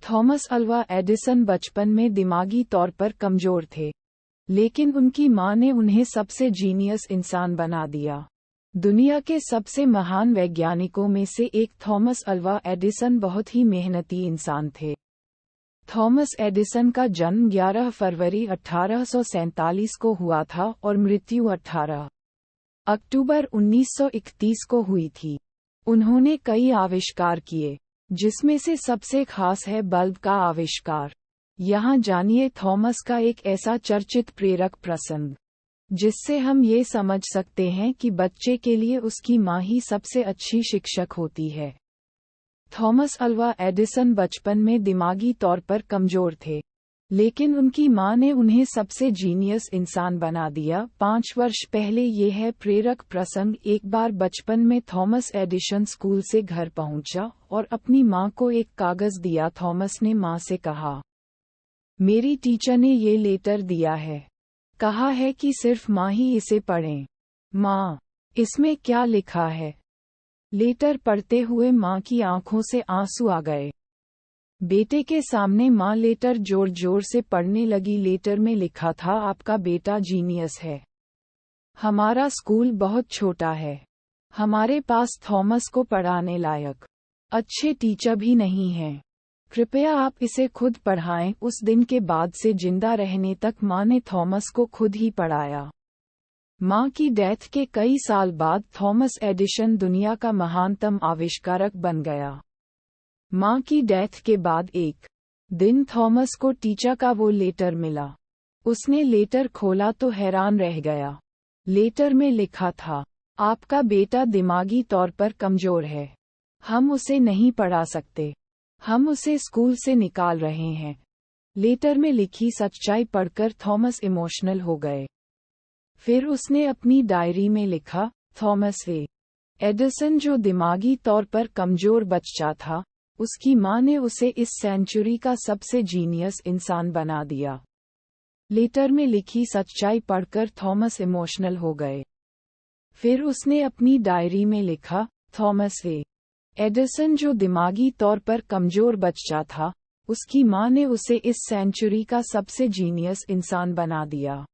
Thomas Alva Edison बचपन में दिमागी तौर पर कमजोर थे, लेकिन उनकी मां ने उन्हें सबसे जीनियस इंसान बना दिया। दुनिया के सबसे महान वैज्ञानिकों में से एक थॉमस अल्वा एडिसन बहुत ही मेहनती इंसान थे। थॉमस एडिसन का जन्म 11 फरवरी 1847 को हुआ था और मृत्यु 18 अक्टूबर 1931 को हुई थी। उन्होंने कई आविष्कार किए, जिसमें से सबसे खास है बल्ब का आविष्कार। यहाँ जानिए थॉमस का एक ऐसा चर्चित प्रेरक प्रसंग, जिससे हम ये समझ सकते हैं कि बच्चे के लिए उसकी माँ ही सबसे अच्छी शिक्षक होती है। थॉमस अल्वा एडिसन बचपन में दिमागी तौर पर कमजोर थे, लेकिन उनकी मां ने उन्हें सबसे जीनियस इंसान बना दिया। 5 वर्ष पहले ये है प्रेरक प्रसंग। एक बार बचपन में थॉमस एडिसन स्कूल से घर पहुंचा और अपनी मां को एक कागज दिया। थॉमस ने मां से कहा, मेरी टीचर ने ये लेटर दिया है, कहा है कि सिर्फ मां ही इसे पढ़ें। मां, इसमें क्या लिखा है? लेटर पढ़ते हुए मां की आंखों से आंसू आ गए। बेटे के सामने मां लेटर जोर जोर से पढ़ने लगी। लेटर में लिखा था, आपका बेटा जीनियस है। हमारा स्कूल बहुत छोटा है। हमारे पास थॉमस को पढ़ाने लायक अच्छे टीचर भी नहीं हैं। कृपया आप इसे खुद पढ़ाएं। उस दिन के बाद से जिंदा रहने तक मां ने थॉमस को खुद ही पढ़ाया। मां की डेथ के कई साल बाद थॉमस एडिसन दुनिया का महानतम आविष्कारक बन गया। मां की डेथ के बाद एक दिन थॉमस को टीचर का वो लेटर मिला। उसने लेटर खोला तो हैरान रह गया। लेटर में लिखा था, आपका बेटा दिमागी तौर पर कमजोर है। हम उसे नहीं पढ़ा सकते। हम उसे स्कूल से निकाल रहे हैं। लेटर में लिखी सच्चाई पढ़कर थॉमस इमोशनल हो गए। फिर उसने अपनी डायरी में लिखा, थॉमस एडिसन जो दिमागी तौर पर कमजोर बच्चा था, उसकी मां ने उसे इस सेंचुरी का सबसे जीनियस इंसान बना दिया। लेटर में लिखी सच्चाई पढ़कर थॉमस इमोशनल हो गए। फिर उसने अपनी डायरी में लिखा, थॉमस एडिसन जो दिमागी तौर पर कमजोर बच्चा था, उसकी मां ने उसे इस सेंचुरी का सबसे जीनियस इंसान बना दिया।